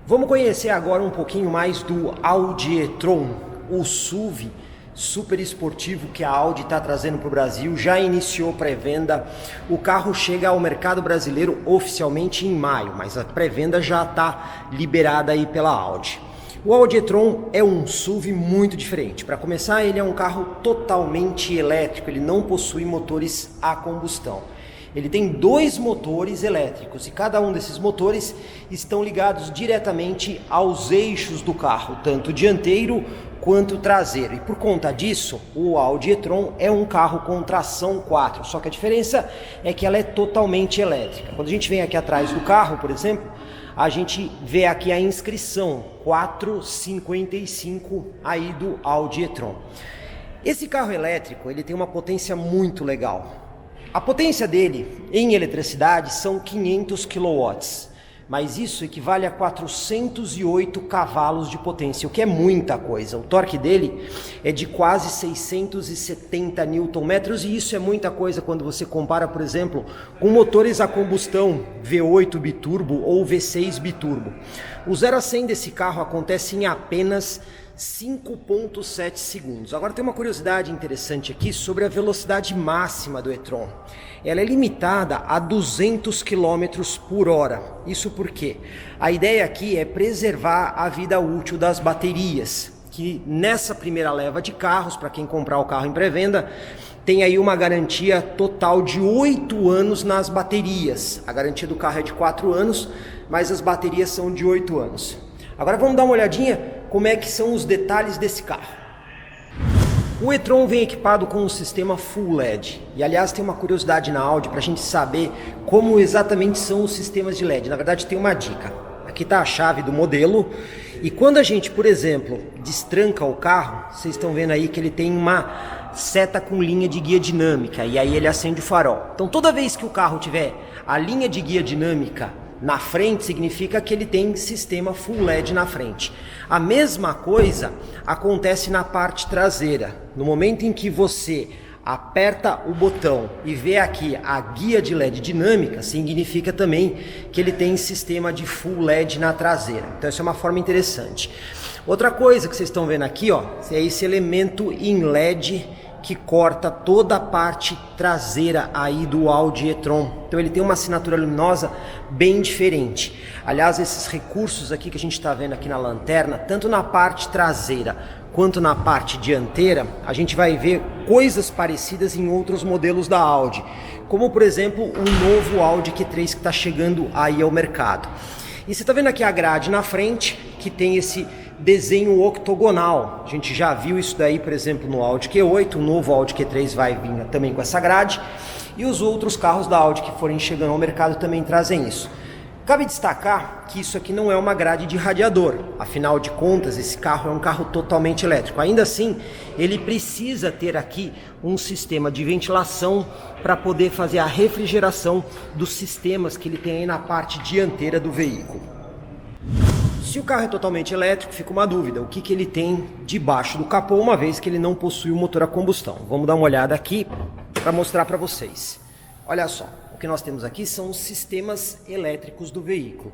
Vamos conhecer agora um pouquinho mais do Audi e-tron, o SUV super esportivo que a Audi está trazendo para o Brasil. Já iniciou pré-venda, o carro chega ao mercado brasileiro oficialmente em maio, mas a pré-venda já está liberada aí pela Audi. O Audi e-tron é um SUV muito diferente. Para começar, ele é um carro totalmente elétrico, ele não possui motores a combustão. Ele tem dois motores elétricos e cada um desses motores estão ligados diretamente aos eixos do carro, tanto dianteiro quanto traseiro. E por conta disso, o Audi e-tron é um carro com tração 4, só que a diferença é que ela é totalmente elétrica. Quando a gente vem aqui atrás do carro, por exemplo, a gente vê aqui a inscrição 455 aí do Audi e-tron. Esse carro elétrico, ele tem uma potência muito legal. A potência dele em eletricidade são 500 kW, mas isso equivale a 408 cavalos de potência, o que é muita coisa. O torque dele é de quase 670 Nm e isso é muita coisa quando você compara, por exemplo, com motores a combustão V8 biturbo ou V6 biturbo. O 0 a 100 desse carro acontece em apenas 5,7 segundos. Agora tem uma curiosidade interessante aqui sobre a velocidade máxima do e-tron. Ela é limitada a 200 km por hora. Isso porque a ideia aqui é preservar a vida útil das baterias, que nessa primeira leva de carros, para quem comprar o carro em pré-venda, tem aí uma garantia total de 8 anos nas baterias. A garantia do carro é de 4 anos, mas as baterias são de 8 anos. Agora vamos dar uma olhadinha como é que são os detalhes desse carro. O e-tron vem equipado com um sistema Full LED. E aliás tem uma curiosidade na Audi para a gente saber como exatamente são os sistemas de LED. Na verdade tem uma dica. Aqui está a chave do modelo. E quando a gente, por exemplo, destranca o carro, vocês estão vendo aí que ele tem uma seta com linha de guia dinâmica. E aí ele acende o farol. Então toda vez que o carro tiver a linha de guia dinâmica na frente, significa que ele tem sistema Full LED na frente. A mesma coisa acontece na parte traseira. No momento em que você aperta o botão e vê aqui a guia de LED dinâmica, significa também que ele tem sistema de Full LED na traseira. Então essa é uma forma interessante. Outra coisa que vocês estão vendo aqui, ó, é esse elemento em LED que corta toda a parte traseira aí do Audi e-tron. Então ele tem uma assinatura luminosa bem diferente. Aliás, esses recursos aqui que a gente está vendo aqui na lanterna, tanto na parte traseira quanto na parte dianteira, a gente vai ver coisas parecidas em outros modelos da Audi, como por exemplo o novo Audi Q3 que está chegando aí ao mercado. E você está vendo aqui a grade na frente, que tem esse desenho octogonal. A gente já viu isso daí, por exemplo, no Audi Q8, o novo Audi Q3 vai vir também com essa grade, e os outros carros da Audi que forem chegando ao mercado também trazem isso. Cabe destacar que isso aqui não é uma grade de radiador, afinal de contas esse carro é um carro totalmente elétrico. Ainda assim, ele precisa ter aqui um sistema de ventilação para poder fazer a refrigeração dos sistemas que ele tem aí na parte dianteira do veículo. Se o carro é totalmente elétrico, fica uma dúvida, o que ele tem debaixo do capô, uma vez que ele não possui um motor a combustão. Vamos dar uma olhada aqui para mostrar para vocês. Olha só, o que nós temos aqui são os sistemas elétricos do veículo.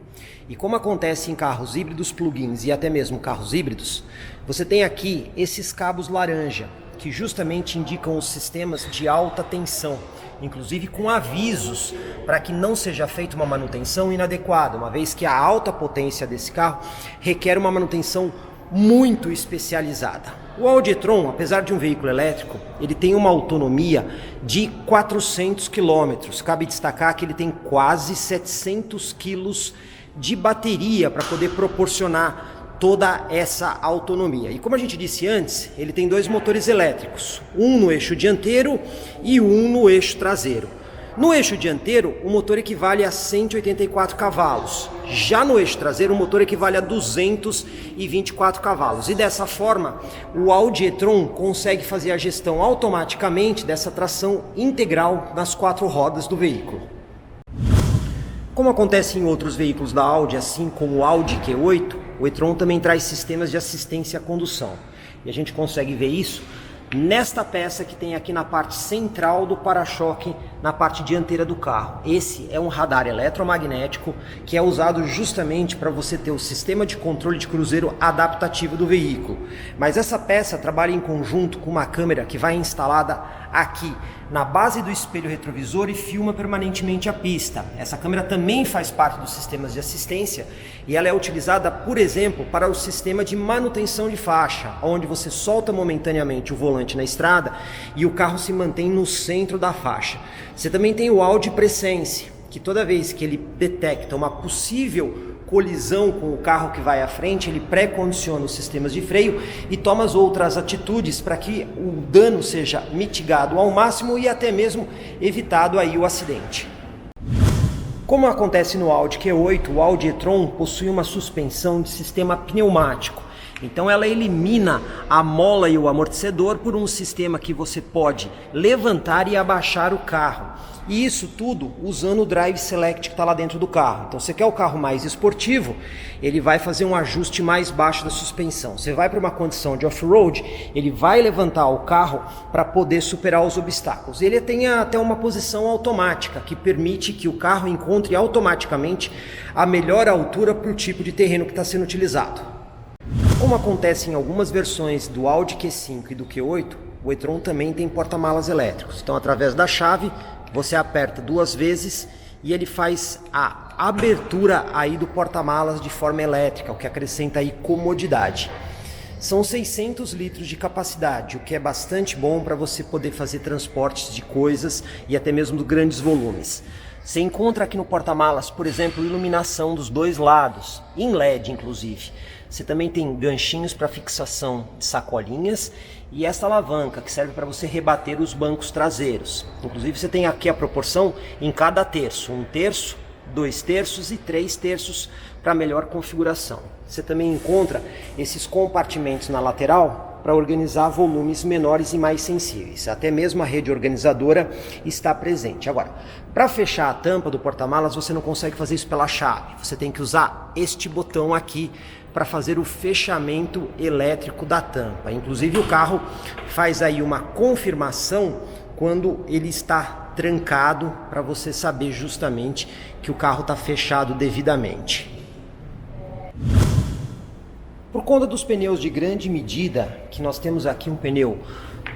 E como acontece em carros híbridos plug-ins e até mesmo carros híbridos, você tem aqui esses cabos laranja, que justamente indicam os sistemas de alta tensão, inclusive com avisos para que não seja feita uma manutenção inadequada, uma vez que a alta potência desse carro requer uma manutenção muito especializada. O Audi e-tron, apesar de um veículo elétrico, ele tem uma autonomia de 400 km. Cabe destacar que ele tem quase 700 kg de bateria para poder proporcionar toda essa autonomia. E como a gente disse antes, ele tem dois motores elétricos, um no eixo dianteiro e um no eixo traseiro. No eixo dianteiro, o motor equivale a 184 cavalos. Já no eixo traseiro, o motor equivale a 224 cavalos. E dessa forma, o Audi e-tron consegue fazer a gestão automaticamente dessa tração integral nas 4 rodas do veículo. Como acontece em outros veículos da Audi, assim como o Audi Q8, o e-tron também traz sistemas de assistência à condução. E a gente consegue ver isso nesta peça que tem aqui na parte central do para-choque na parte dianteira do carro. Esse é um radar eletromagnético que é usado justamente para você ter o sistema de controle de cruzeiro adaptativo do veículo. Mas essa peça trabalha em conjunto com uma câmera que vai instalada aqui na base do espelho retrovisor e filma permanentemente a pista. Essa câmera também faz parte dos sistemas de assistência e ela é utilizada, por exemplo, para o sistema de manutenção de faixa, onde você solta momentaneamente o volante na estrada e o carro se mantém no centro da faixa. Você também tem o Audi Presence, que toda vez que ele detecta uma possível colisão com o carro que vai à frente, ele pré-condiciona os sistemas de freio e toma as outras atitudes para que o dano seja mitigado ao máximo e até mesmo evitado aí o acidente. Como acontece no Audi Q8, o Audi e-tron possui uma suspensão de sistema pneumático. Então ela elimina a mola e o amortecedor por um sistema que você pode levantar e abaixar o carro. E isso tudo usando o Drive Select que está lá dentro do carro. Então você quer o carro mais esportivo, ele vai fazer um ajuste mais baixo da suspensão. Você vai para uma condição de off-road, ele vai levantar o carro para poder superar os obstáculos. Ele tem até uma posição automática que permite que o carro encontre automaticamente a melhor altura para o tipo de terreno que está sendo utilizado. Como acontece em algumas versões do Audi Q5 e do Q8, o e-tron também tem porta-malas elétricos. Então, através da chave, você aperta 2 vezes e ele faz a abertura aí do porta-malas de forma elétrica, o que acrescenta aí comodidade. São 600 litros de capacidade, o que é bastante bom para você poder fazer transportes de coisas e até mesmo de grandes volumes. Você encontra aqui no porta-malas, por exemplo, iluminação dos 2 lados, em LED inclusive. Você também tem ganchinhos para fixação de sacolinhas e essa alavanca que serve para você rebater os bancos traseiros. Inclusive você tem aqui a proporção em cada terço, 1 terço, 2 terços e 3 terços para melhor configuração. Você também encontra esses compartimentos na lateral para organizar volumes menores e mais sensíveis. Até mesmo a rede organizadora está presente. Agora, para fechar a tampa do porta-malas, você não consegue fazer isso pela chave. Você tem que usar este botão aqui para fazer o fechamento elétrico da tampa. Inclusive o carro faz aí uma confirmação quando ele está trancado, para você saber justamente que o carro está fechado devidamente. Por conta dos pneus de grande medida, que nós temos aqui um pneu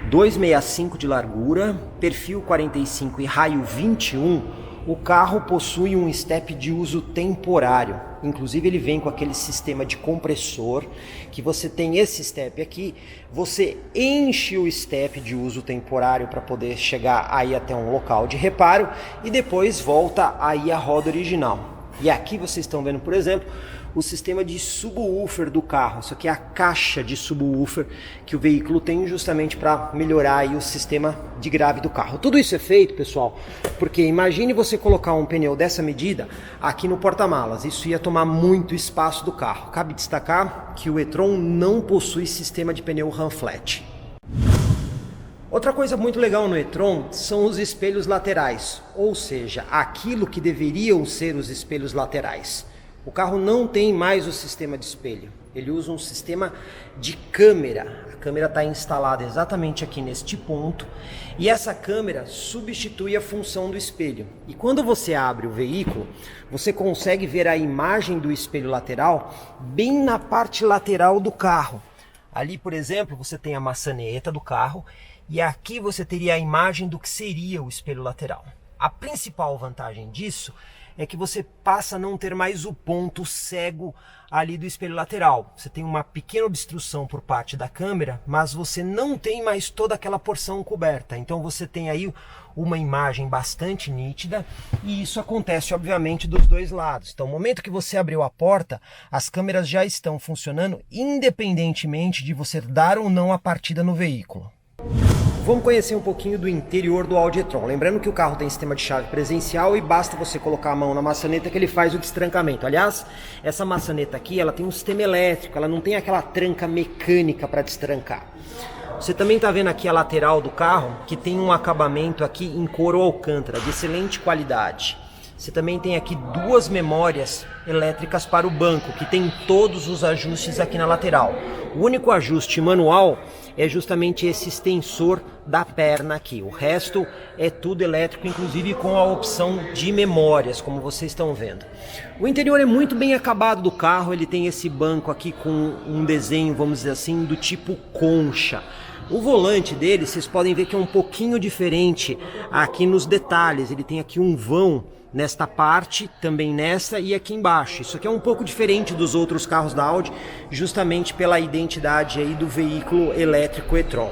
2,65 de largura, perfil 45 e raio 21, o carro possui um step de uso temporário. Inclusive ele vem com aquele sistema de compressor, que você tem esse step aqui, você enche o step de uso temporário para poder chegar aí até um local de reparo e depois volta aí a roda original. E aqui vocês estão vendo, por exemplo, o sistema de subwoofer do carro. Isso aqui é a caixa de subwoofer que o veículo tem justamente para melhorar aí o sistema de grave do carro. Tudo isso é feito, pessoal, porque imagine você colocar um pneu dessa medida aqui no porta-malas. Isso ia tomar muito espaço do carro. Cabe destacar que o e-tron não possui sistema de pneu run flat. Outra coisa muito legal no e-tron são os espelhos laterais, ou seja, aquilo que deveriam ser os espelhos laterais. O carro não tem mais o sistema de espelho, ele usa um sistema de câmera. A câmera está instalada exatamente aqui neste ponto e essa câmera substitui a função do espelho. E quando você abre o veículo, você consegue ver a imagem do espelho lateral bem na parte lateral do carro. Ali, por exemplo, você tem a maçaneta do carro e aqui você teria a imagem do que seria o espelho lateral. A principal vantagem disso é que você passa a não ter mais o ponto cego ali do espelho lateral. Você tem uma pequena obstrução por parte da câmera, mas você não tem mais toda aquela porção coberta. Então você tem aí uma imagem bastante nítida e isso acontece obviamente dos 2 lados. Então no momento que você abriu a porta, as câmeras já estão funcionando independentemente de você dar ou não a partida no veículo. Vamos conhecer um pouquinho do interior do Audi e-tron. Lembrando que o carro tem sistema de chave presencial e basta você colocar a mão na maçaneta que ele faz o destrancamento. Aliás, essa maçaneta aqui, ela tem um sistema elétrico, ela não tem aquela tranca mecânica para destrancar. Você também está vendo aqui a lateral do carro, que tem um acabamento aqui em couro alcântara, de excelente qualidade. você também tem aqui duas memórias elétricas para o banco, que tem todos os ajustes aqui na lateral. O único ajuste manual é justamente esse extensor da perna aqui. O resto é tudo elétrico, inclusive com a opção de memórias, como vocês estão vendo. O interior é muito bem acabado do carro, ele tem esse banco aqui com um desenho, vamos dizer assim, do tipo concha. O volante dele, vocês podem ver que é um pouquinho diferente aqui nos detalhes. Ele tem aqui um vão nesta parte, também nesta e aqui embaixo. Isso aqui é um pouco diferente dos outros carros da Audi, justamente pela identidade aí do veículo elétrico e-tron.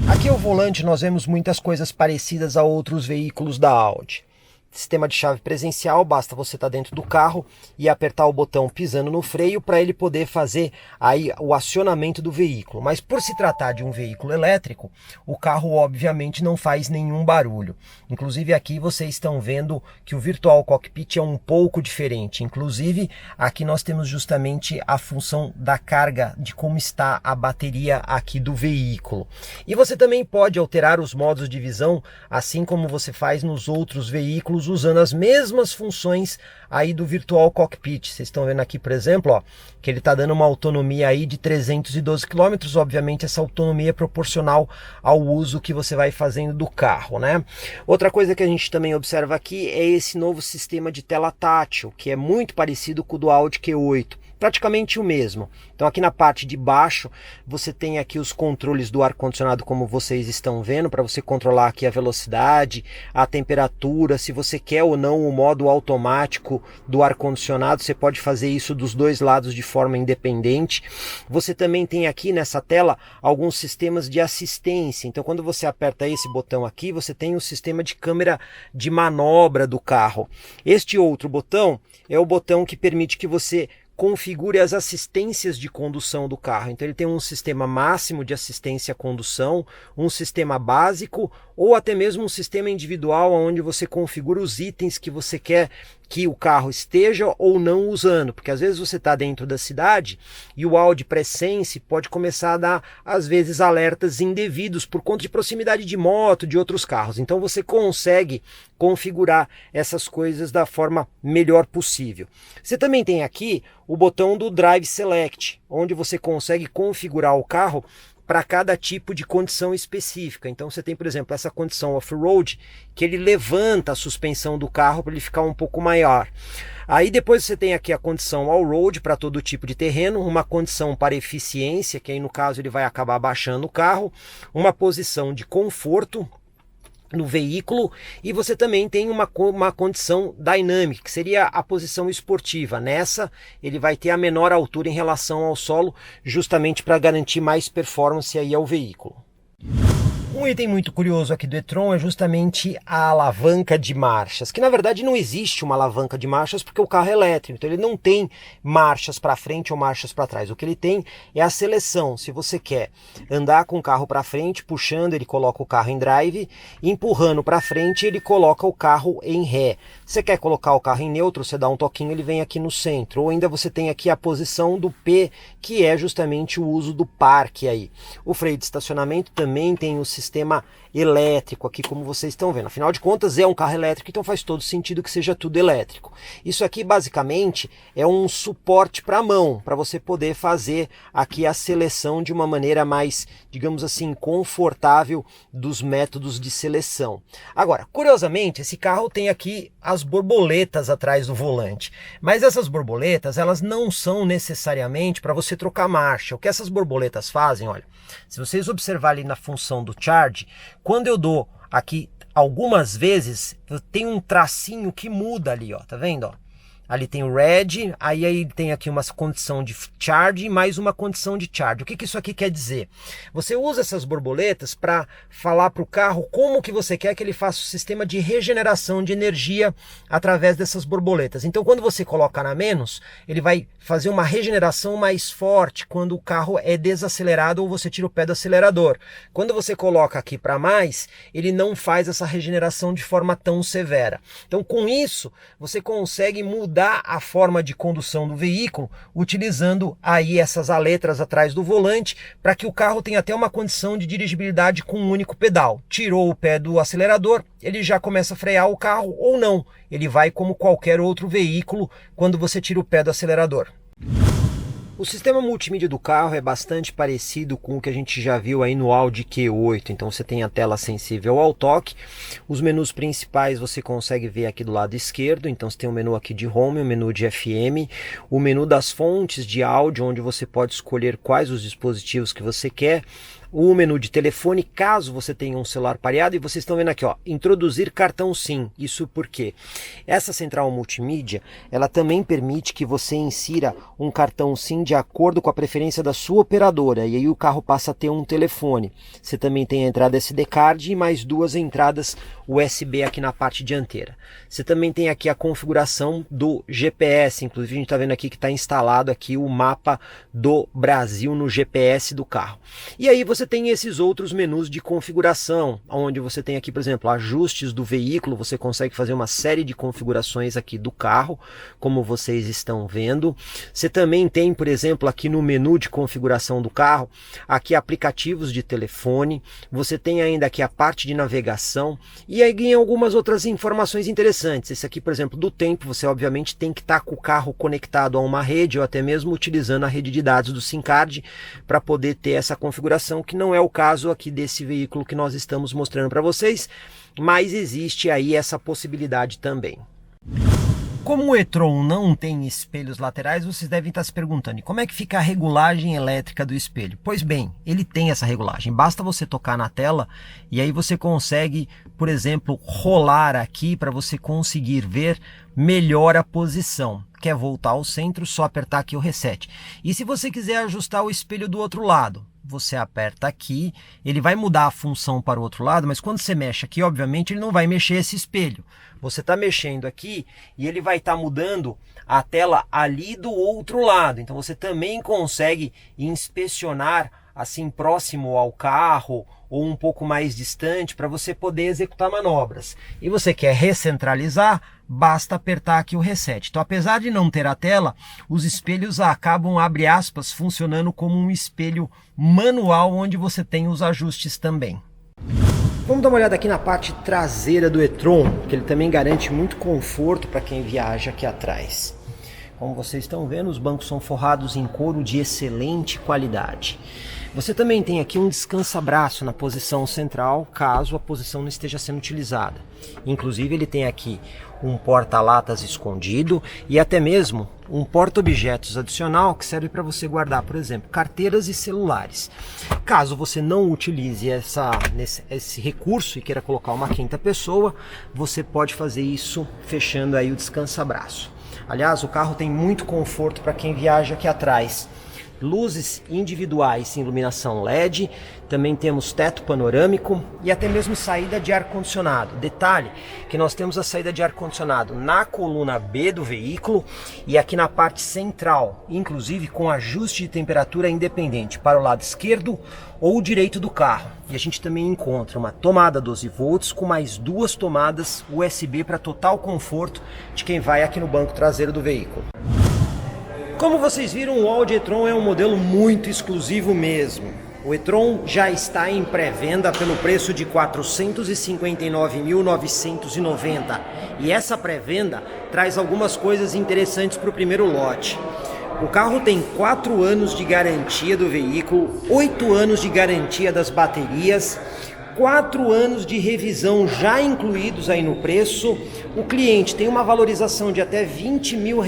Aqui ao volante nós vemos muitas coisas parecidas a outros veículos da Audi. Sistema de chave presencial, basta você estar dentro do carro e apertar o botão pisando no freio para ele poder fazer aí o acionamento do veículo. Mas por se tratar de um veículo elétrico, o carro obviamente não faz nenhum barulho. Inclusive aqui vocês estão vendo que o Virtual Cockpit é um pouco diferente. Inclusive aqui nós temos justamente a função da carga, de como está a bateria aqui do veículo. E você também pode alterar os modos de visão, assim como você faz nos outros veículos, usando as mesmas funções aí do Virtual Cockpit. Vocês estão vendo aqui, por exemplo, ó, que ele está dando uma autonomia aí de 312 km. Obviamente essa autonomia é proporcional ao uso que você vai fazendo do carro, né? Outra coisa que a gente também observa aqui é esse novo sistema de tela tátil, que é muito parecido com o do Audi Q8. Praticamente o mesmo. Então aqui na parte de baixo você tem aqui os controles do ar-condicionado, como vocês estão vendo, para você controlar aqui a velocidade, a temperatura, se você quer ou não o modo automático do ar-condicionado, você pode fazer isso dos dois lados de forma independente. Você também tem aqui nessa tela alguns sistemas de assistência. Então quando você aperta esse botão aqui, você tem o sistema de câmera de manobra do carro. Este outro botão é o botão que permite que você configure as assistências de condução do carro. Então ele tem um sistema máximo de assistência à condução, um sistema básico ou até mesmo um sistema individual onde você configura os itens que você quer que o carro esteja ou não usando, porque às vezes você está dentro da cidade e o Audi Presence pode começar a dar às vezes alertas indevidos por conta de proximidade de moto, de outros carros. Então você consegue configurar essas coisas da forma melhor possível. Você também tem aqui o botão do Drive Select, onde você consegue configurar o carro para cada tipo de condição específica. Então você tem, por exemplo, essa condição off-road, que ele levanta a suspensão do carro para ele ficar um pouco maior. Aí depois você tem aqui a condição all-road para todo tipo de terreno, uma condição para eficiência, que aí no caso ele vai acabar abaixando o carro, uma posição de conforto no veículo, e você também tem uma condição dynamic, que seria a posição esportiva. Nessa ele vai ter a menor altura em relação ao solo, justamente para garantir mais performance aí ao veículo. Um item muito curioso aqui do e-tron é justamente a alavanca de marchas, que na verdade não existe uma alavanca de marchas porque o carro é elétrico, então ele não tem marchas para frente ou marchas para trás. O que ele tem é a seleção. Se você quer andar com o carro para frente, puxando, ele coloca o carro em drive, empurrando para frente, ele coloca o carro em ré. Você quer colocar o carro em neutro, você dá um toquinho, ele vem aqui no centro. Ou ainda você tem aqui a posição do P, que é justamente o uso do parque aí. O freio de estacionamento também tem o sistema elétrico aqui, como vocês estão vendo. Afinal de contas é um carro elétrico, então faz todo sentido que seja tudo elétrico. Isso aqui basicamente é um suporte para a mão, para você poder fazer aqui a seleção de uma maneira mais, digamos assim, confortável dos métodos de seleção. Agora, curiosamente, esse carro tem aqui as borboletas atrás do volante, mas essas borboletas, elas não são necessariamente para você trocar marcha. O que essas borboletas fazem, olha, se vocês observarem ali na função do charge, quando eu dou aqui algumas vezes, tem um tracinho que muda ali, ó, tá vendo, ó? Ali tem o red, aí tem aqui uma condição de charge e mais uma condição de charge. O que isso aqui quer dizer? Você usa essas borboletas para falar para o carro como que você quer que ele faça o sistema de regeneração de energia através dessas borboletas. Então quando você coloca na menos, ele vai fazer uma regeneração mais forte quando o carro é desacelerado ou você tira o pé do acelerador. Quando você coloca aqui para mais, ele não faz essa regeneração de forma tão severa. Então com isso, você consegue mudar mudar a forma de condução do veículo, utilizando aí essas aletras atrás do volante, para que o carro tenha até uma condição de dirigibilidade com um único pedal. Tirou o pé do acelerador, ele já começa a frear o carro ou não. Ele vai como qualquer outro veículo quando você tira o pé do acelerador. O sistema multimídia do carro é bastante parecido com o que a gente já viu aí no Audi Q8. Então você tem a tela sensível ao toque. Os menus principais você consegue ver aqui do lado esquerdo. Então você tem o menu aqui de Home, o menu de FM, o menu das fontes de áudio, onde você pode escolher quais os dispositivos que você quer. O menu de telefone, caso você tenha um celular pareado, e vocês estão vendo aqui, ó, introduzir cartão SIM. Isso porque essa central multimídia, ela também permite que você insira um cartão SIM de acordo com a preferência da sua operadora, e aí o carro passa a ter um telefone. Você também tem a entrada SD card e mais duas entradas USB aqui na parte dianteira. Você também tem aqui a configuração do GPS, inclusive a gente está vendo aqui que está instalado aqui o mapa do Brasil no GPS do carro. E aí você tem esses outros menus de configuração, onde você tem aqui, por exemplo, ajustes do veículo. Você consegue fazer uma série de configurações aqui do carro, como vocês estão vendo. Você também tem, por exemplo, aqui no menu de configuração do carro, aqui aplicativos de telefone. Você tem ainda aqui a parte de navegação e aí ganha algumas outras informações interessantes. Esse aqui, por exemplo, do tempo, você obviamente tem que estar com o carro conectado a uma rede ou até mesmo utilizando a rede de dados do SIM card para poder ter essa configuração, que não é o caso aqui desse veículo que nós estamos mostrando para vocês, mas existe aí essa possibilidade também. Como o e-tron não tem espelhos laterais, vocês devem estar se perguntando, e como é que fica a regulagem elétrica do espelho? Pois bem, ele tem essa regulagem. Basta você tocar na tela e aí você consegue, por exemplo, rolar aqui para você conseguir ver melhor a posição. Quer voltar ao centro, só apertar aqui o reset. E se você quiser ajustar o espelho do outro lado, você aperta aqui, ele vai mudar a função para o outro lado, mas quando você mexe aqui, obviamente, ele não vai mexer esse espelho. Você está mexendo aqui e ele vai estar mudando a tela ali do outro lado. Então você também consegue inspecionar assim próximo ao carro ou um pouco mais distante para você poder executar manobras. E você quer recentralizar, basta apertar aqui o reset. Então, apesar de não ter a tela, os espelhos acabam, abre aspas, funcionando como um espelho manual, onde você tem os ajustes também. Vamos dar uma olhada aqui na parte traseira do e-tron, que ele também garante muito conforto para quem viaja aqui atrás. Como vocês estão vendo, os bancos são forrados em couro de excelente qualidade. Você também tem aqui um descansa-braço na posição central, caso a posição não esteja sendo utilizada. Inclusive ele tem aqui um porta-latas escondido e até mesmo um porta-objetos adicional que serve para você guardar, por exemplo, carteiras e celulares. Caso você não utilize esse recurso e queira colocar uma quinta pessoa, você pode fazer isso fechando aí o descansa-braço. Aliás, o carro tem muito conforto para quem viaja aqui atrás. Luzes individuais em iluminação LED, também temos teto panorâmico e até mesmo saída de ar-condicionado. Detalhe que nós temos a saída de ar-condicionado na coluna B do veículo e aqui na parte central, inclusive com ajuste de temperatura independente para o lado esquerdo ou direito do carro. E a gente também encontra uma tomada 12 volts com mais duas tomadas USB para total conforto de quem vai aqui no banco traseiro do veículo. Como vocês viram, o Audi e-tron é um modelo muito exclusivo mesmo. O e-tron já está em pré-venda pelo preço de R$ 459.990 e essa pré-venda traz algumas coisas interessantes para o primeiro lote. O carro tem 4 anos de garantia do veículo, 8 anos de garantia das baterias, 4 anos de revisão já incluídos aí no preço. O cliente tem uma valorização de até R$20 mil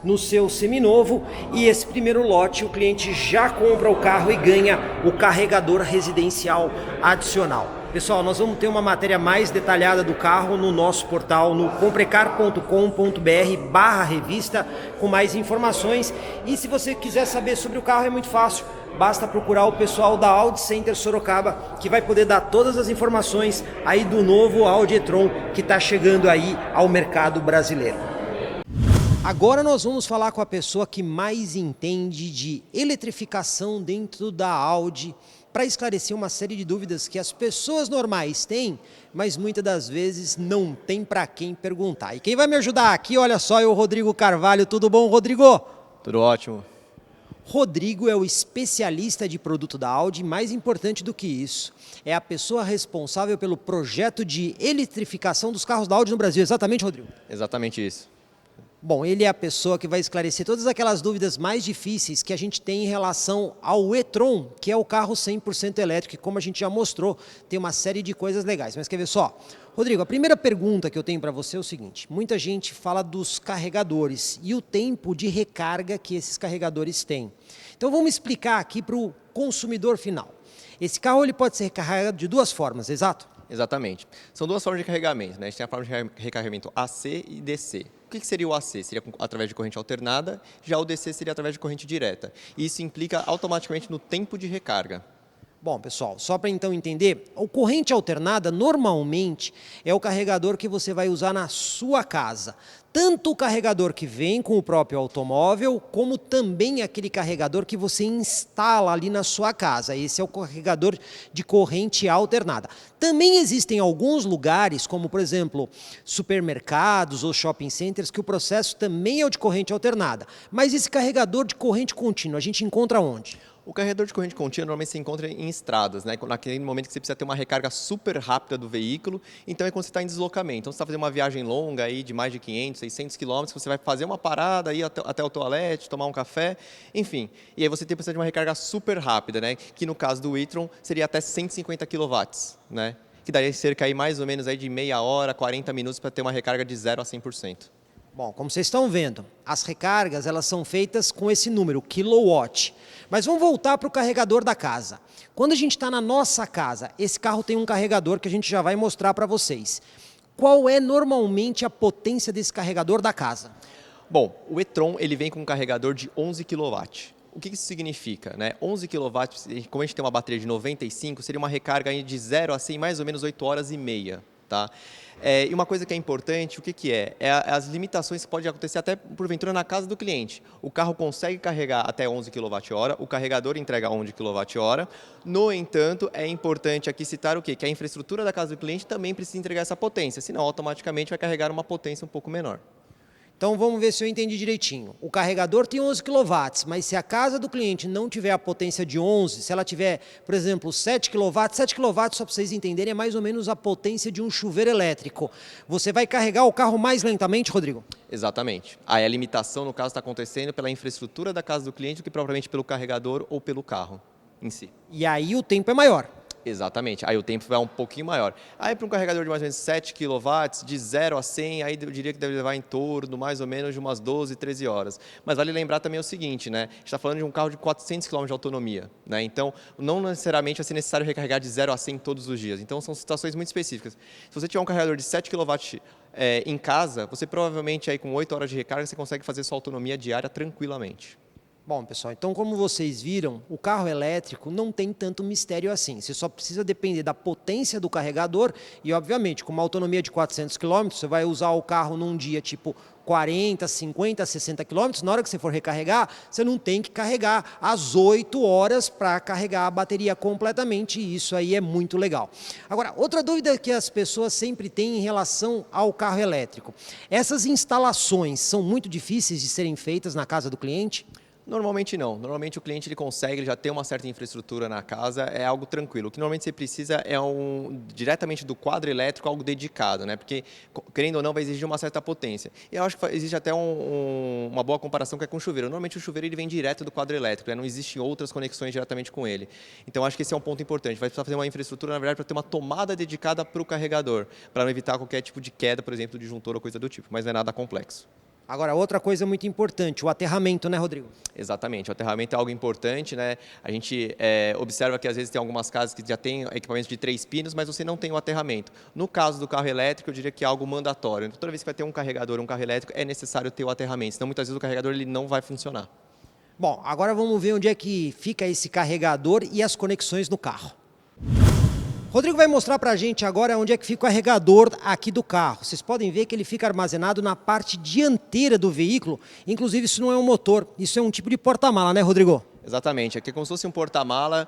no seu seminovo e esse primeiro lote o cliente já compra o carro e ganha o carregador residencial adicional. Pessoal, nós vamos ter uma matéria mais detalhada do carro no nosso portal no comprecar.com.br/revista com mais informações. E se você quiser saber sobre o carro é muito fácil, basta procurar o pessoal da Audi Center Sorocaba, que vai poder dar todas as informações aí do novo Audi e-tron que está chegando aí ao mercado brasileiro. Agora nós vamos falar com a pessoa que mais entende de eletrificação dentro da Audi para esclarecer uma série de dúvidas que as pessoas normais têm, mas muitas das vezes não tem para quem perguntar. E quem vai me ajudar aqui, olha só, é o Rodrigo Carvalho. Tudo bom, Rodrigo? Tudo ótimo. Rodrigo é o especialista de produto da Audi, mais importante do que isso, é a pessoa responsável pelo projeto de eletrificação dos carros da Audi no Brasil. Exatamente, Rodrigo? Exatamente isso. Bom, ele é a pessoa que vai esclarecer todas aquelas dúvidas mais difíceis que a gente tem em relação ao e-tron, que é o carro 100% elétrico, e como a gente já mostrou, tem uma série de coisas legais. Mas quer ver só? Rodrigo, a primeira pergunta que eu tenho para você é o seguinte: muita gente fala dos carregadores e o tempo de recarga que esses carregadores têm. Então vamos explicar aqui para o consumidor final. Esse carro ele pode ser recarregado de duas formas, exato? Exatamente. São duas formas de carregamento, né? A gente tem a forma de recarregamento AC e DC. O que seria o AC? Seria através de corrente alternada, já o DC seria através de corrente direta. E isso implica automaticamente no tempo de recarga. Bom, pessoal, só para então entender, a corrente alternada normalmente é o carregador que você vai usar na sua casa. Tanto o carregador que vem com o próprio automóvel, como também aquele carregador que você instala ali na sua casa. Esse é o carregador de corrente alternada. Também existem alguns lugares, como por exemplo, supermercados ou shopping centers, que o processo também é o de corrente alternada. Mas esse carregador de corrente contínua, a gente encontra onde? O carregador de corrente contínua normalmente se encontra em estradas, né? Naquele momento que você precisa ter uma recarga super rápida do veículo, então é quando você está em deslocamento. Então você está fazendo uma viagem longa aí de mais de 500, 600 quilômetros, você vai fazer uma parada, ir até o toalete, tomar um café, enfim. E aí você precisa de uma recarga super rápida, né? Que no caso do e-tron seria até 150 kW, né? Que daria cerca aí mais ou menos aí de meia hora, 40 minutos para ter uma recarga de 0 a 100%. Bom, como vocês estão vendo, as recargas elas são feitas com esse número, quilowatt. Mas vamos voltar para o carregador da casa. Quando a gente está na nossa casa, esse carro tem um carregador que a gente já vai mostrar para vocês. Qual é normalmente a potência desse carregador da casa? Bom, o e-tron ele vem com um carregador de 11 kW. O que isso significa? Né? 11 kW, como a gente tem uma bateria de 95, seria uma recarga aí de 0 a 100 mais ou menos 8 horas e meia. Tá? E uma coisa que é importante, o que é? As limitações que podem acontecer até porventura na casa do cliente. O carro consegue carregar até 11 kWh, o carregador entrega 11 kWh. No entanto, é importante aqui citar o quê? Que a infraestrutura da casa do cliente também precisa entregar essa potência, senão automaticamente vai carregar uma potência um pouco menor. Então vamos ver se eu entendi direitinho. O carregador tem 11 kW, mas se a casa do cliente não tiver a potência de 11, se ela tiver, por exemplo, 7 kW, 7 kW, só para vocês entenderem, é mais ou menos a potência de um chuveiro elétrico. Você vai carregar o carro mais lentamente, Rodrigo? Exatamente. Aí a limitação, no caso, está acontecendo pela infraestrutura da casa do cliente do que propriamente pelo carregador ou pelo carro em si. E aí o tempo é maior. Exatamente, aí o tempo vai um pouquinho maior. Aí para um carregador de mais ou menos 7 kW, de 0 a 100, aí eu diria que deve levar em torno mais ou menos de umas 12, 13 horas. Mas vale lembrar também o seguinte, né? A gente está falando de um carro de 400 km de autonomia, né? Então não necessariamente vai ser necessário recarregar de 0 a 100 todos os dias. Então são situações muito específicas. Se você tiver um carregador de 7 kW em casa, você provavelmente aí com 8 horas de recarga você consegue fazer sua autonomia diária tranquilamente. Bom, pessoal, então como vocês viram, o carro elétrico não tem tanto mistério assim. Você só precisa depender da potência do carregador e, obviamente, com uma autonomia de 400 km, você vai usar o carro num dia tipo 40, 50, 60 km. Na hora que você for recarregar, você não tem que carregar às 8 horas para carregar a bateria completamente, e isso aí é muito legal. Agora, outra dúvida que as pessoas sempre têm em relação ao carro elétrico. Essas instalações são muito difíceis de serem feitas na casa do cliente? Normalmente não. Normalmente o cliente ele consegue, ele já tem uma certa infraestrutura na casa, é algo tranquilo. O que normalmente você precisa é diretamente do quadro elétrico, algo dedicado, né? Porque, querendo ou não, vai exigir uma certa potência. E eu acho que existe até uma boa comparação que é com o chuveiro. Normalmente o chuveiro ele vem direto do quadro elétrico, né? Não existem outras conexões diretamente com ele. Então acho que esse é um ponto importante. Vai precisar fazer uma infraestrutura, na verdade, para ter uma tomada dedicada para o carregador, para não evitar qualquer tipo de queda, por exemplo, de disjuntor ou coisa do tipo. Mas não é nada complexo. Agora, outra coisa muito importante, o aterramento, né, Rodrigo? Exatamente, o aterramento é algo importante, né? A gente observa que às vezes tem algumas casas que já tem equipamentos de 3 pinos, mas você não tem o aterramento. No caso do carro elétrico, eu diria que é algo mandatório. Então, toda vez que vai ter um carregador, um carro elétrico, é necessário ter o aterramento, senão muitas vezes o carregador ele não vai funcionar. Bom, agora vamos ver onde é que fica esse carregador e as conexões no carro. Rodrigo vai mostrar para a gente agora onde é que fica o carregador aqui do carro. Vocês podem ver que ele fica armazenado na parte dianteira do veículo. Inclusive, isso não é um motor, isso é um tipo de porta-mala, né, Rodrigo? Exatamente, aqui é como se fosse um porta-mala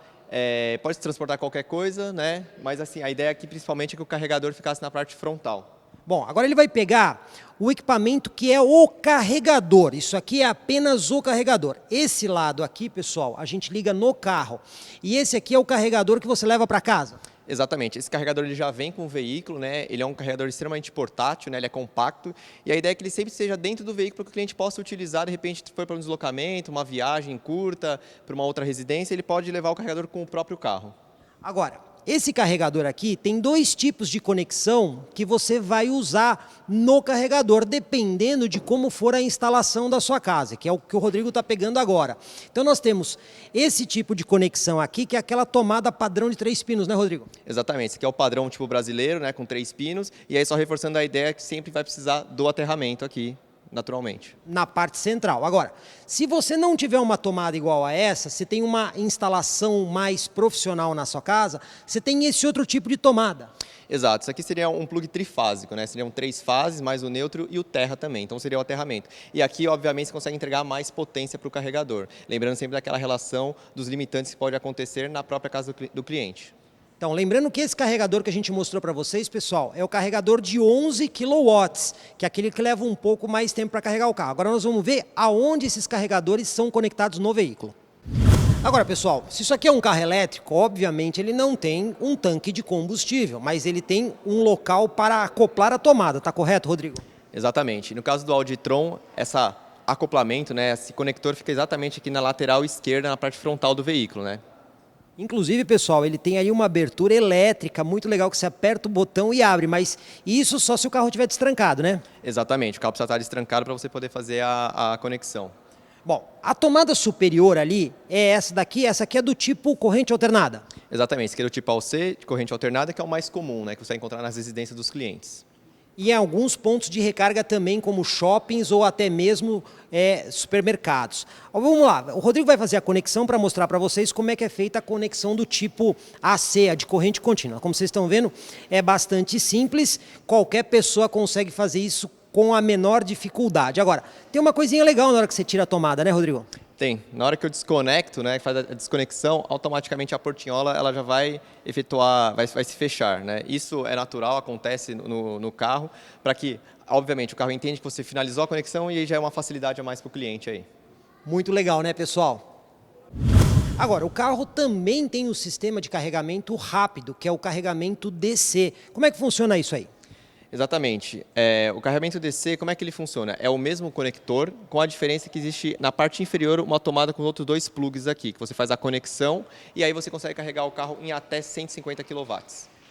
pode transportar qualquer coisa, né? Mas assim, a ideia aqui principalmente é que o carregador ficasse na parte frontal. Bom, agora ele vai pegar o equipamento que é o carregador. Isso aqui é apenas o carregador. Esse lado aqui, pessoal, a gente liga no carro. E esse aqui é o carregador que você leva para casa. Exatamente. Esse carregador ele já vem com o veículo, né? Ele é um carregador extremamente portátil, né? Ele é compacto. E a ideia é que ele sempre esteja dentro do veículo para que o cliente possa utilizar, de repente, se for para um deslocamento, uma viagem curta, para uma outra residência, ele pode levar o carregador com o próprio carro. Agora, esse carregador aqui tem dois tipos de conexão que você vai usar no carregador, dependendo de como for a instalação da sua casa, que é o que o Rodrigo está pegando agora. Então nós temos esse tipo de conexão aqui, que é aquela tomada padrão de 3 pinos, né, Rodrigo? Exatamente, esse aqui é o padrão tipo brasileiro, né, com 3 pinos, e aí só reforçando a ideia que sempre vai precisar do aterramento aqui, naturalmente. Na parte central. Agora, se você não tiver uma tomada igual a essa, você tem uma instalação mais profissional na sua casa, você tem esse outro tipo de tomada. Exato, isso aqui seria um plug trifásico, né? Seriam 3 fases, mais o neutro e o terra também, então seria o aterramento. E aqui, obviamente, você consegue entregar mais potência para o carregador, lembrando sempre daquela relação dos limitantes que pode acontecer na própria casa do cliente. Então, lembrando que esse carregador que a gente mostrou para vocês, pessoal, é o carregador de 11 kW, que é aquele que leva um pouco mais tempo para carregar o carro. Agora nós vamos ver aonde esses carregadores são conectados no veículo. Agora, pessoal, se isso aqui é um carro elétrico, obviamente ele não tem um tanque de combustível, mas ele tem um local para acoplar a tomada, tá correto, Rodrigo? Exatamente. No caso do Audi e-tron, esse acoplamento, né, esse conector fica exatamente aqui na lateral esquerda, na parte frontal do veículo, né? Inclusive, pessoal, ele tem aí uma abertura elétrica muito legal que você aperta o botão e abre, mas isso só se o carro estiver destrancado, né? Exatamente, o carro precisa estar destrancado para você poder fazer a conexão. Bom, a tomada superior ali é essa aqui é do tipo corrente alternada. Exatamente, esse aqui é do tipo AUC, de corrente alternada, que é o mais comum, né, que você vai encontrar nas residências dos clientes. E em alguns pontos de recarga também, como shoppings ou até mesmo supermercados. Vamos lá, o Rodrigo vai fazer a conexão para mostrar para vocês como é que é feita a conexão do tipo AC, a de corrente contínua. Como vocês estão vendo, é bastante simples, qualquer pessoa consegue fazer isso com a menor dificuldade. Agora, tem uma coisinha legal na hora que você tira a tomada, né, Rodrigo? Tem. Na hora que eu desconecto, né, faz a desconexão, automaticamente a portinhola ela já vai efetuar, vai se fechar, né? Isso é natural, acontece no carro, para que, obviamente, o carro entende que você finalizou a conexão e aí já é uma facilidade a mais para o cliente aí. Muito legal, né, pessoal? Agora, o carro também tem um sistema de carregamento rápido, que é o carregamento DC. Como é que funciona isso aí? Exatamente. O carregamento DC, como é que ele funciona? É o mesmo conector, com a diferença que existe na parte inferior uma tomada com outros 2 plugs aqui, que você faz a conexão e aí você consegue carregar o carro em até 150 kW.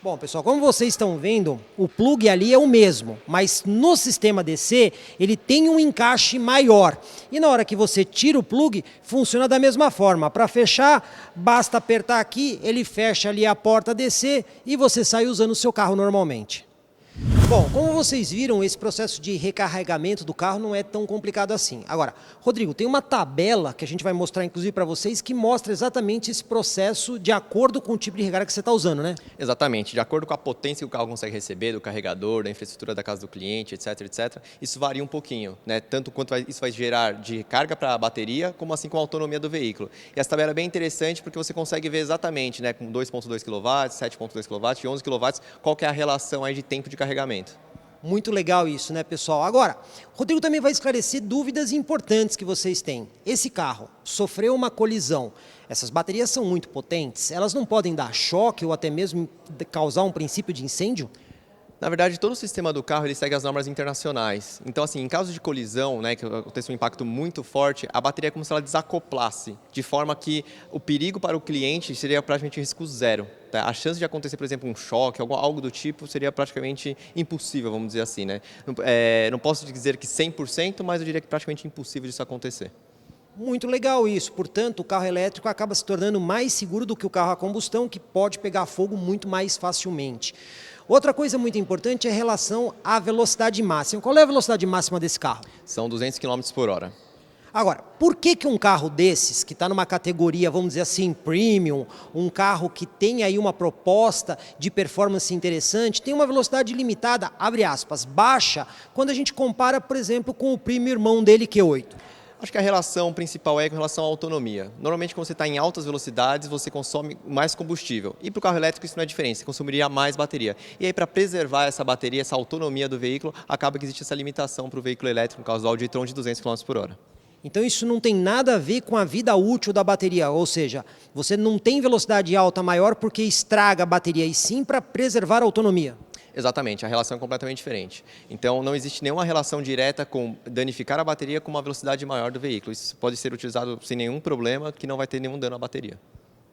Bom, pessoal, como vocês estão vendo, o plug ali é o mesmo, mas no sistema DC ele tem um encaixe maior. E na hora que você tira o plug, funciona da mesma forma. Para fechar, basta apertar aqui, ele fecha ali a porta DC e você sai usando o seu carro normalmente. Bom, como vocês viram, esse processo de recarregamento do carro não é tão complicado assim. Agora, Rodrigo, tem uma tabela que a gente vai mostrar inclusive para vocês que mostra exatamente esse processo de acordo com o tipo de recarga que você está usando, né? Exatamente, de acordo com a potência que o carro consegue receber do carregador, da infraestrutura da casa do cliente, etc, etc, isso varia um pouquinho, né? Tanto quanto isso vai gerar de carga para a bateria, como assim com a autonomia do veículo. E essa tabela é bem interessante porque você consegue ver exatamente, né, com 2.2 kW, 7.2 kW e 11 kW, qual que é a relação aí de tempo de carregamento. Muito legal isso, né, pessoal? Agora, o Rodrigo também vai esclarecer dúvidas importantes que vocês têm. Esse carro sofreu uma colisão. Essas baterias são muito potentes. Elas não podem dar choque ou até mesmo causar um princípio de incêndio? Na verdade, todo o sistema do carro ele segue as normas internacionais. Então, assim, em caso de colisão, né, que aconteça um impacto muito forte, a bateria é como se ela desacoplasse, de forma que o perigo para o cliente seria praticamente risco zero. Tá? A chance de acontecer, por exemplo, um choque, algo do tipo, seria praticamente impossível, vamos dizer assim, né? Não posso dizer que 100%, mas eu diria que praticamente impossível disso acontecer. Muito legal isso. Portanto, o carro elétrico acaba se tornando mais seguro do que o carro a combustão, que pode pegar fogo muito mais facilmente. Outra coisa muito importante é a relação à velocidade máxima. Qual é a velocidade máxima desse carro? São 200 km por hora. Agora, por que um carro desses, que está numa categoria, vamos dizer assim, premium, um carro que tem aí uma proposta de performance interessante, tem uma velocidade limitada, abre aspas, baixa, quando a gente compara, por exemplo, com o primo irmão dele, Q8? Acho que a relação principal é com relação à autonomia. Normalmente, quando você está em altas velocidades, você consome mais combustível. E para o carro elétrico isso não é diferente, você consumiria mais bateria. E aí, para preservar essa bateria, essa autonomia do veículo, acaba que existe essa limitação para o veículo elétrico, no caso do Audi e-tron, de 200 km por hora. Então isso não tem nada a ver com a vida útil da bateria, ou seja, você não tem velocidade alta maior porque estraga a bateria, e sim para preservar a autonomia. Exatamente, a relação é completamente diferente. Então, não existe nenhuma relação direta com danificar a bateria com uma velocidade maior do veículo. Isso pode ser utilizado sem nenhum problema, que não vai ter nenhum dano à bateria.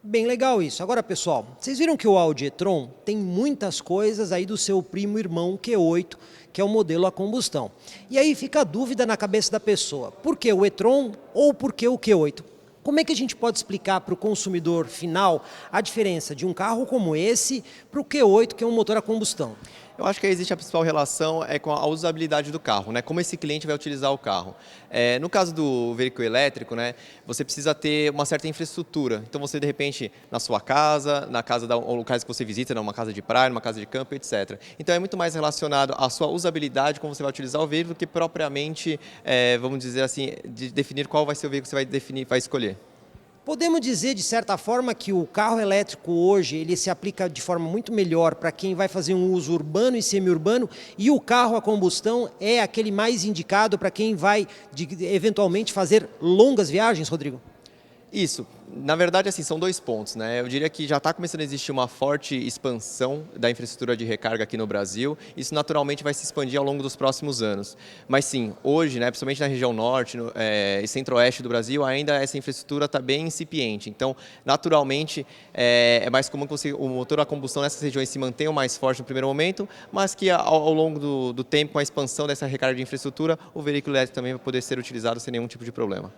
Bem legal isso. Agora, pessoal, vocês viram que o Audi e-tron tem muitas coisas aí do seu primo irmão Q8, que é o modelo a combustão. E aí fica a dúvida na cabeça da pessoa, por que o e-tron ou por que o Q8? Como é que a gente pode explicar para o consumidor final a diferença de um carro como esse para o Q8, que é um motor a combustão? Eu acho que aí existe a principal relação com a usabilidade do carro, né? Como esse cliente vai utilizar o carro. No caso do veículo elétrico, né, você precisa ter uma certa infraestrutura. Então você, de repente, na sua casa, na casa ou locais que você visita, numa casa de praia, numa casa de campo, etc. Então é muito mais relacionado à sua usabilidade, como você vai utilizar o veículo, do que propriamente, vamos dizer assim, de definir qual vai ser o veículo que você vai escolher. Podemos dizer, de certa forma, que o carro elétrico hoje ele se aplica de forma muito melhor para quem vai fazer um uso urbano e semi-urbano, e o carro a combustão é aquele mais indicado para quem vai, eventualmente, fazer longas viagens, Rodrigo? Isso. Na verdade, assim, são dois pontos, né? Eu diria que já está começando a existir uma forte expansão da infraestrutura de recarga aqui no Brasil. Isso naturalmente vai se expandir ao longo dos próximos anos. Mas sim, hoje, né, principalmente na região norte e centro-oeste do Brasil, ainda essa infraestrutura está bem incipiente. Então, naturalmente, é mais comum que o motor a combustão nessas regiões se mantenha mais forte no primeiro momento, mas que ao longo do tempo, com a expansão dessa recarga de infraestrutura, o veículo elétrico também vai poder ser utilizado sem nenhum tipo de problema.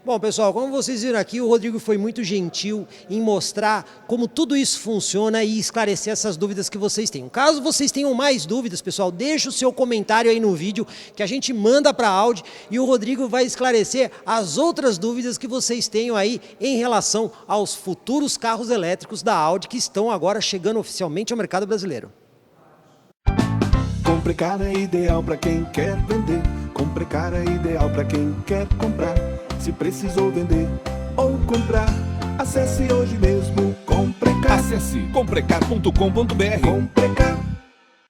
Bom, pessoal, como vocês viram aqui, o Rodrigo foi muito gentil em mostrar como tudo isso funciona e esclarecer essas dúvidas que vocês têm. Caso vocês tenham mais dúvidas, pessoal, deixa o seu comentário aí no vídeo que a gente manda para a Audi e o Rodrigo vai esclarecer as outras dúvidas que vocês tenham aí em relação aos futuros carros elétricos da Audi que estão agora chegando oficialmente ao mercado brasileiro. Comprecar é ideal para quem quer vender. Comprecar é ideal para quem quer comprar. Se precisou vender ou comprar, acesse hoje mesmo Comprecar. Acesse comprecar.com.br. Comprecar.